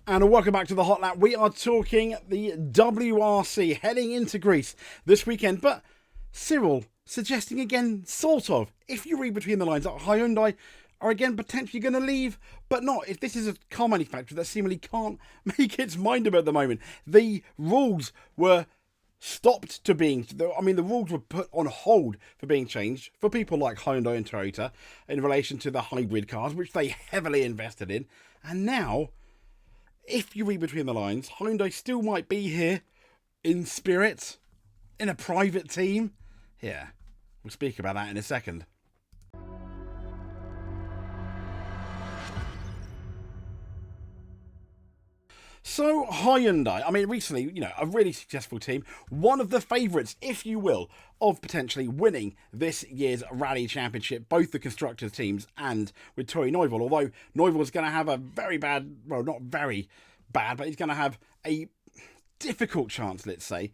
And welcome back to the Hot Lap. We are talking the WRC heading into Greece this weekend. But Cyril suggesting again, sort of, if you read between the lines, that Hyundai are again potentially going to leave, but not. If this is a car manufacturer that seemingly can't make its mind up at the moment. The rules were stopped to being, I mean, the rules were put on hold for being changed for people like Hyundai and Toyota in relation to the hybrid cars, which they heavily invested in. And now, if you read between the lines, Hyundai still might be here in spirit, in a private team. Yeah, we'll speak about that in a second. So, Hyundai, I mean, recently, a really successful team. One of the favourites, if you will, of potentially winning this year's Rally Championship, both the constructors' teams and with Tori Neuville. Although Neuville's going to have a very bad, well, not very bad, but he's going to have a difficult chance, let's say,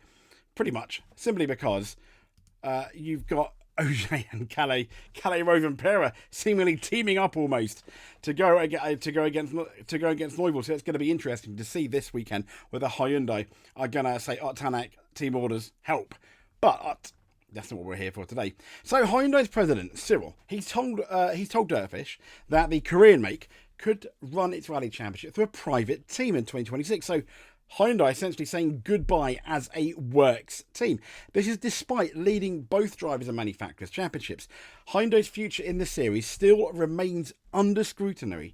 pretty much, simply because you've got Ogier and Calais Rovanpera seemingly teaming up almost to go against Neuville. So it's going to be interesting to see this weekend whether Hyundai are going to say, Tanak, team orders, help. But that's not what we're here for today. So Hyundai's president, Cyril, he's told Dirtfish that the Korean make could run its Rally Championship through a private team in 2026. So Hyundai essentially saying goodbye as a works team. This is despite leading both drivers and manufacturers championships. Hyundai's future in the series still remains under scrutiny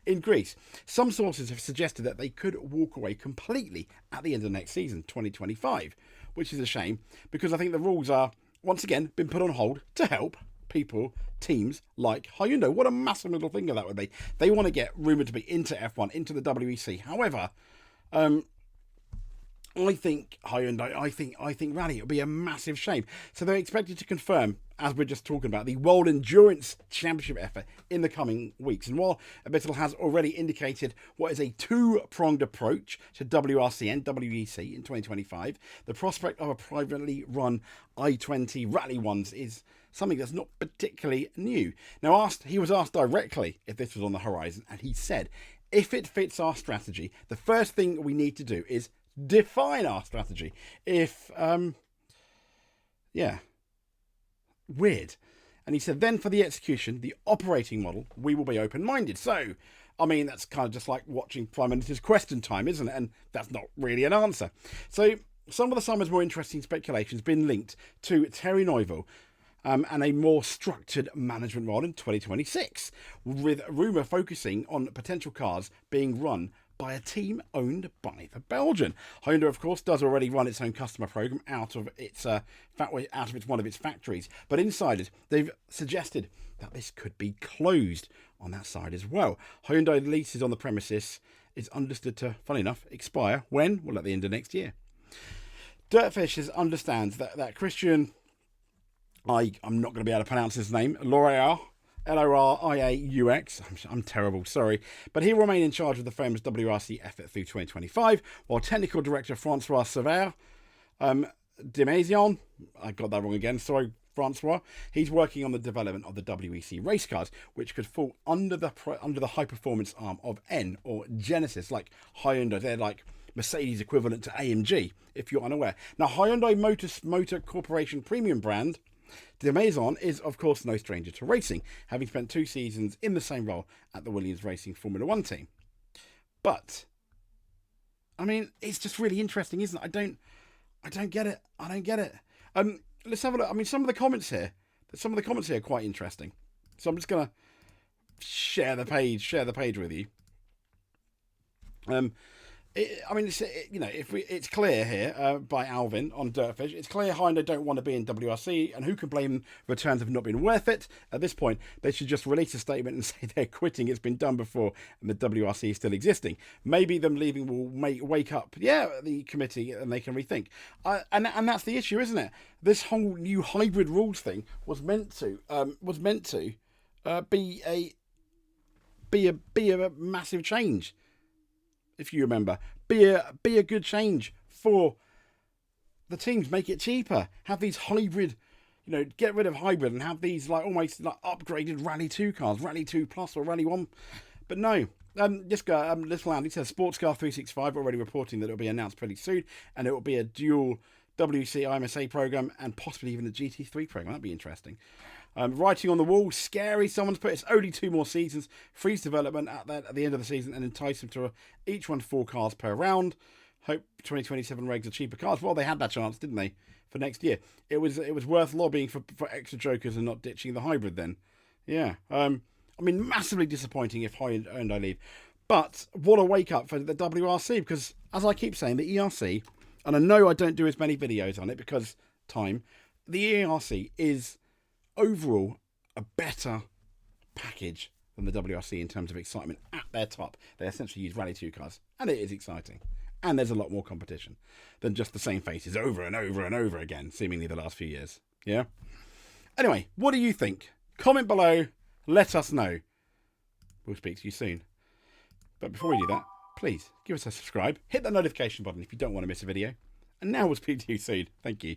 in Greece. Some sources have suggested that they could walk away completely at the end of next season, 2025, which is a shame because I think the rules are, once again, been put on hold to help teams like Hyundai. What a massive little finger that would be. They want to get rumoured to be into F1, into the WEC. However, I think Hyundai, I think Rally, it would be a massive shame. So they're expected to confirm, as we're just talking about, the World Endurance Championship effort in the coming weeks. And while Abittal has already indicated what is a two-pronged approach to WRC and WEC in 2025, the prospect of a privately run I-20 Rally ones is something that's not particularly new. Now, he was asked directly if this was on the horizon, and he said, if it fits our strategy, the first thing we need to do is define our strategy. Weird. And he said, then for the execution, the operating model, we will be open-minded. So, I mean, that's kind of just like watching Prime Minister's Question Time, isn't it? And that's not really an answer. So, some of the summer's more interesting speculation has been linked to Terry Neuville, and a more structured management role in 2026, with rumour focusing on potential cars being run by a team owned by the Belgian. Hyundai, of course, does already run its own customer program out of one of its factories, but insiders, they've suggested that this could be closed on that side as well. Hyundai leases on the premises is understood to, funny enough, expire when? Well, at the end of next year. Dirtfish understands that Christian, I'm not going to be able to pronounce his name, Loriaux, Loriaux. I'm terrible, sorry. But he will remain in charge of the firm's WRC effort through 2025, while technical director Francois Savard Demaison, I got that wrong again, sorry Francois, he's working on the development of the WEC race cars, which could fall under the high-performance arm of N or Genesis, like Hyundai. They're like Mercedes equivalent to AMG, if you're unaware. Now, Hyundai Motor Corporation premium brand De Maison is, of course, no stranger to racing, having spent 2 seasons in the same role at the Williams Racing Formula 1 team. But, I mean, it's just really interesting, isn't it? I don't get it. I don't get it. Let's have a look. I mean, some of the comments here are quite interesting. So I'm just going to share the page with you. It's clear here by Alvin on Dirtfish. It's clear Hyundai don't want to be in WRC, and who can blame them? Returns have not been worth it. At this point, they should just release a statement and say they're quitting. It's been done before, and the WRC is still existing. Maybe them leaving will wake up, the committee, and they can rethink. And that's the issue, isn't it? This whole new hybrid rules thing was meant to be a massive change. If you remember, be a good change for the teams. Make it cheaper. Have these hybrid, get rid of hybrid and have these almost upgraded Rally 2 cars, Rally 2 Plus or Rally 1. But no, Just go, Little Andy says Sports Car 365 already reporting that it'll be announced pretty soon, and it will be a dual WC IMSA program and possibly even a GT3 program. That'd be interesting. Writing on the wall, scary. Someone's put it's only 2 more seasons, freeze development at the end of the season, and entice them to each one 4 cars per round. Hope 2027 regs are cheaper cars. Well, they had that chance, didn't they? For next year, it was worth lobbying for extra jokers and not ditching the hybrid. Then, yeah. I mean, massively disappointing if Hyundai leave, but what a wake up for the WRC, because as I keep saying, the ERC, and I know I don't do as many videos on it because time, the ERC is overall a better package than the WRC in terms of excitement at their top. They essentially use Rally 2 cars, and it is exciting. And there's a lot more competition than just the same faces over and over and over again, seemingly the last few years. Yeah? Anyway, what do you think? Comment below. Let us know. We'll speak to you soon. But before we do that, please give us a subscribe. Hit that notification button if you don't want to miss a video. And now we'll speak to you soon. Thank you.